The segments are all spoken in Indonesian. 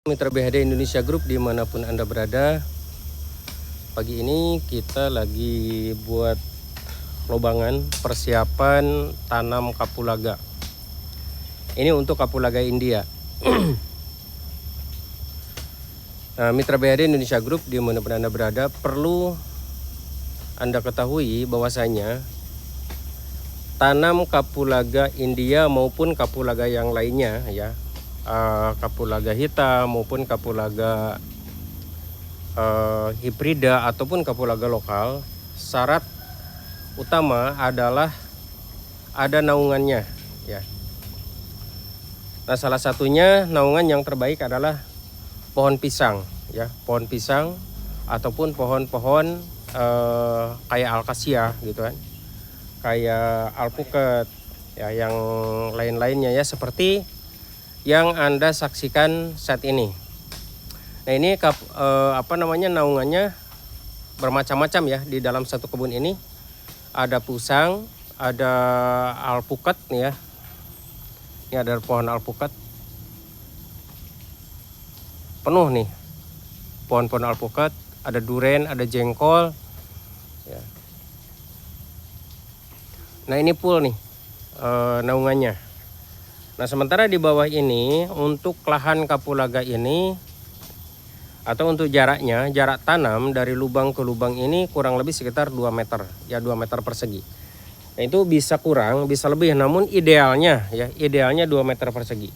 Mitra BHD Indonesia Group dimanapun Anda berada. Pagi ini kita lagi buat lobangan persiapan tanam kapulaga. Ini untuk kapulaga India. Nah, Mitra BHD Indonesia Group dimanapun Anda berada, perlu Anda ketahui bahwasanya tanam kapulaga India maupun kapulaga yang lainnya ya, kapulaga hitam maupun kapulaga hibrida ataupun kapulaga lokal, syarat utama adalah ada naungannya ya. Nah, salah satunya naungan yang terbaik adalah pohon pisang ya, pohon pisang ataupun pohon-pohon kayak alkasia gitu kan, kayak alpukat ya, yang lain-lainnya ya, seperti yang Anda saksikan saat ini. Nah, ini naungannya bermacam-macam ya. Di dalam satu kebun ini ada pusang, ada alpukat nih ya. Ini ada pohon alpukat penuh nih, pohon-pohon alpukat, ada duren, ada jengkol ya. Nah, ini full nih naungannya. Nah, sementara di bawah ini untuk lahan kapulaga ini atau untuk jaraknya, jarak tanam dari lubang ke lubang ini kurang lebih sekitar 2 meter ya, 2 meter persegi. Nah, itu bisa kurang, bisa lebih, namun idealnya ya, idealnya 2 meter persegi.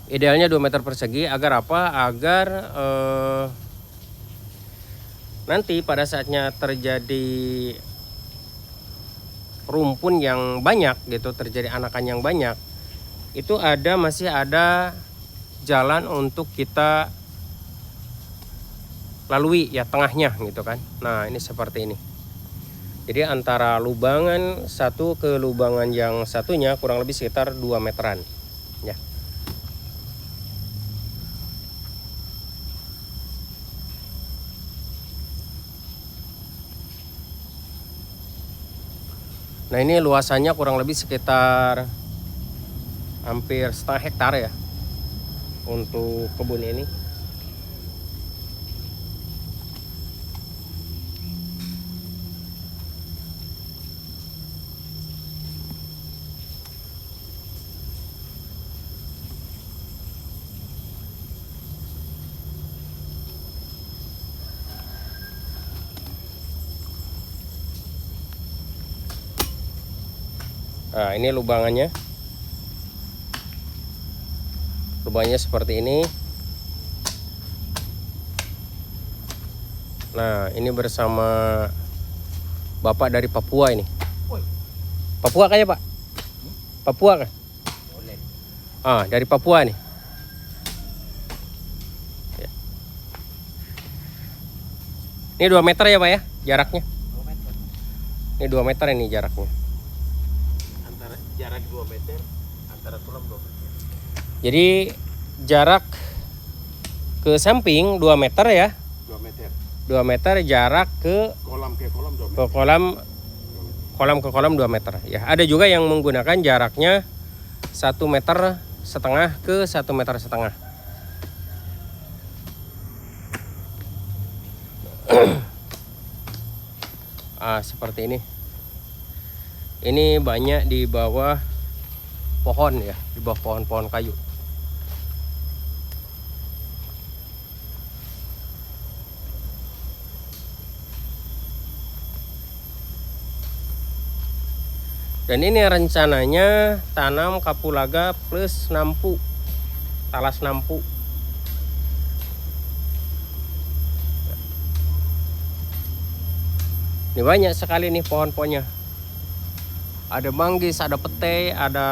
Idealnya 2 meter persegi agar apa? Agar nanti pada saatnya terjadi rumpun yang banyak gitu, terjadi anakan yang banyak, itu masih ada jalan untuk kita lalui ya, tengahnya gitu kan. Nah, ini seperti ini. Jadi antara lubangan satu ke lubangan yang satunya kurang lebih sekitar 2 meteran ya. Nah, ini luasannya kurang lebih sekitar hampir setengah hektar ya untuk kebun ini. Nah, ini lubangannya. Lubangnya seperti ini. Nah, ini bersama Bapak dari Papua ini. Papua kayaknya, Pak? Papua kan? Dari Papua nih. Ya. Ini 2 meter ya, Pak ya, jaraknya? 2 meter. Ini 2 meter ini jaraknya. Jarak 2 meter antara tulang 2 meter. Jadi jarak ke samping 2 meter ya. 2 meter. 2 meter jarak ke Kolam ke kolam 2 meter. ke kolam ke kolam 2 meter ya. Ada juga yang menggunakan jaraknya 1,5 meter ke 1,5 meter. Seperti ini. Ini banyak di bawah pohon ya, di bawah pohon-pohon kayu. Dan ini rencananya tanam kapulaga plus nampu, talas nampu. Ini banyak sekali nih pohon-pohonnya. Ada manggis, ada petai, ada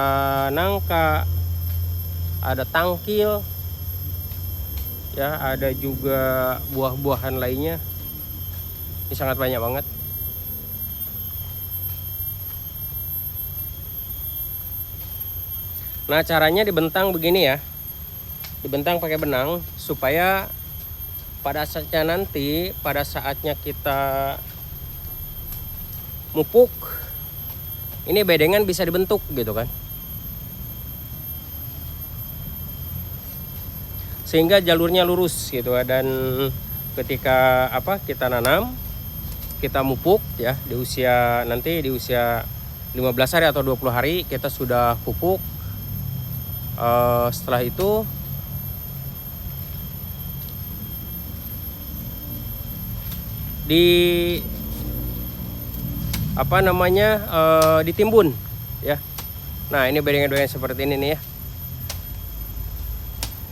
nangka, ada tangkil ya, ada juga buah-buahan lainnya. Ini sangat banyak banget. Nah, caranya dibentang begini ya, dibentang pakai benang supaya pada saatnya kita mupuk, ini bedengan bisa dibentuk gitu kan. sehingga jalurnya lurus gitu. Dan ketika kita nanam, kita mupuk ya, di usia 15 hari atau 20 hari kita sudah pupuk. Setelah itu ditimbun ya. Nah, ini bedengan-bedengan seperti ini nih ya.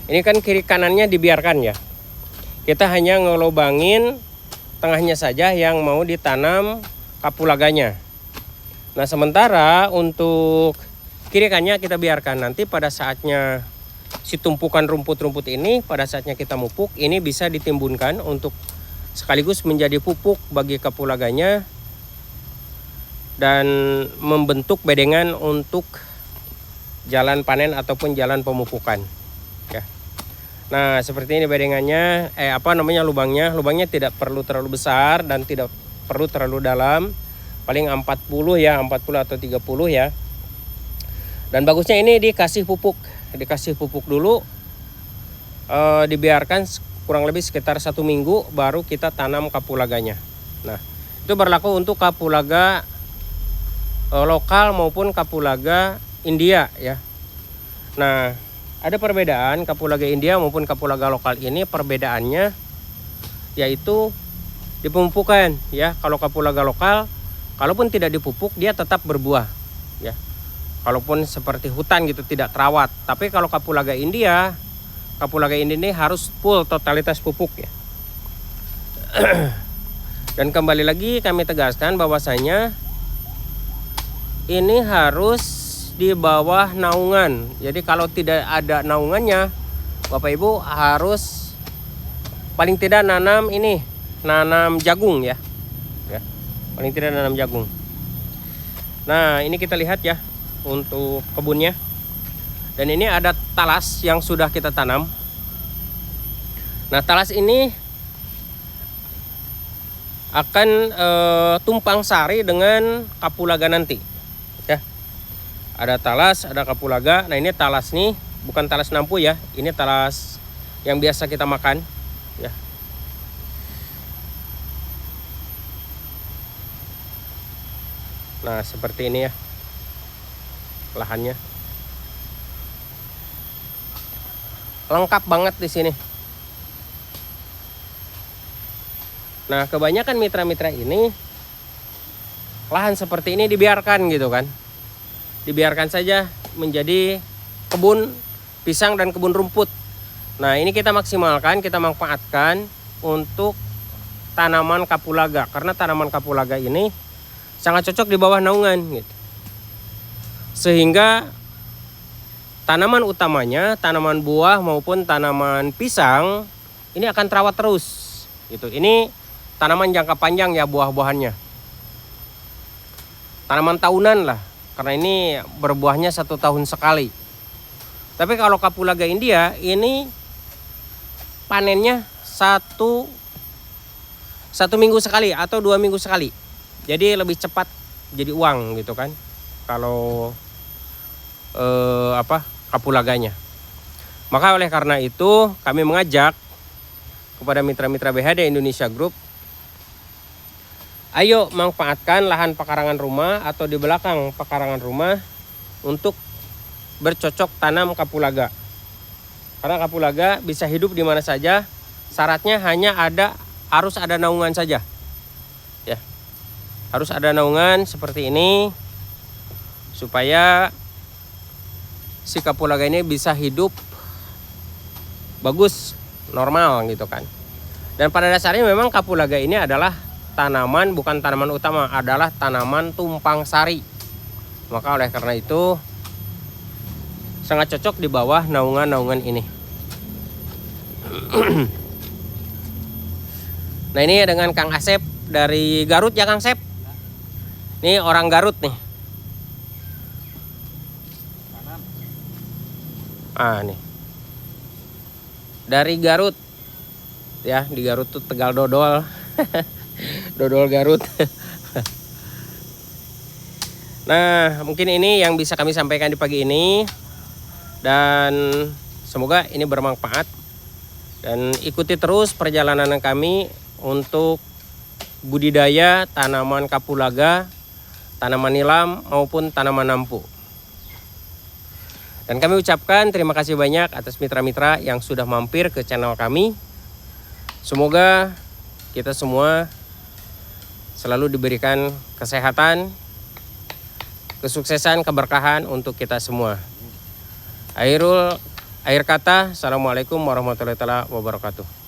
Ini kan kiri kanannya dibiarkan ya. Kita hanya ngelobangin tengahnya saja yang mau ditanam kapulaganya. Nah, sementara untuk kiri kanannya kita biarkan. Nanti pada saatnya si tumpukan rumput-rumput ini, pada saatnya kita mupuk, ini bisa ditimbunkan untuk sekaligus menjadi pupuk bagi kapulaganya dan membentuk bedengan untuk jalan panen ataupun jalan pemupukan ya. Nah, seperti ini bedengannya, lubangnya. Lubangnya tidak perlu terlalu besar dan tidak perlu terlalu dalam. Paling 40 atau 30 ya. Dan bagusnya ini dikasih pupuk dulu, dibiarkan kurang lebih sekitar 1 minggu baru kita tanam kapulaganya. Nah, itu berlaku untuk kapulaga lokal maupun kapulaga India ya. Nah, ada perbedaan kapulaga India maupun kapulaga lokal ini. Perbedaannya yaitu di pemupukan ya. Kalau kapulaga lokal, kalaupun tidak dipupuk dia tetap berbuah ya. Kalaupun seperti hutan gitu tidak terawat. Tapi kalau kapulaga India ini harus full totalitas pupuk ya. Dan kembali lagi kami tegaskan bahwasanya ini harus di bawah naungan. Jadi kalau tidak ada naungannya, Bapak Ibu harus paling tidak nanam jagung ya. Paling tidak nanam jagung. Nah, ini kita lihat ya untuk kebunnya. Dan ini ada talas yang sudah kita tanam. Nah, talas ini akan tumpang sari dengan kapulaga nanti ya. Ada talas, ada kapulaga. Nah, ini talas nih bukan talas nampu ya. Ini talas yang biasa kita makan ya. Nah, seperti ini ya lahannya. Lengkap banget di sini. Nah, kebanyakan mitra-mitra ini lahan seperti ini dibiarkan gitu kan. Dibiarkan saja menjadi kebun pisang dan kebun rumput. Nah, ini kita maksimalkan, kita manfaatkan untuk tanaman kapulaga. Karena tanaman kapulaga ini sangat cocok di bawah naungan gitu. Sehingga tanaman utamanya, tanaman buah maupun tanaman pisang ini akan terawat terus gitu. Ini tanaman jangka panjang ya buah-buahannya. Tanaman tahunan lah. Karena ini berbuahnya 1 tahun sekali. Tapi kalau kapulaga India ini panennya satu minggu sekali atau 2 minggu sekali. Jadi lebih cepat jadi uang gitu kan. Kalau kapulaganya. Maka oleh karena itu kami mengajak kepada mitra-mitra BHD Indonesia Group, ayo manfaatkan lahan pekarangan rumah atau di belakang pekarangan rumah untuk bercocok tanam kapulaga. Karena kapulaga bisa hidup di mana saja, syaratnya hanya harus ada naungan saja. Ya. Harus ada naungan seperti ini supaya si kapulaga ini bisa hidup bagus, normal gitu kan. Dan pada dasarnya memang kapulaga ini adalah tanaman, bukan tanaman utama, adalah tanaman tumpang sari. Maka oleh karena itu sangat cocok di bawah naungan-naungan ini. Nah, ini dengan Kang Asep dari Garut ya Kang Asep. Ini orang Garut nih. Nih. Dari Garut. Ya, di Garut tuh Tegal Dodol. Dodol Garut. Nah, mungkin ini yang bisa kami sampaikan di pagi ini. Dan semoga ini bermanfaat Dan ikuti terus perjalanan kami untuk budidaya tanaman kapulaga, tanaman nilam maupun tanaman nampu. Dan kami ucapkan terima kasih banyak atas mitra-mitra yang sudah mampir ke channel kami. Semoga kita semua selalu diberikan kesehatan, kesuksesan, keberkahan untuk kita semua. Akhir kata, Assalamualaikum warahmatullahi wabarakatuh.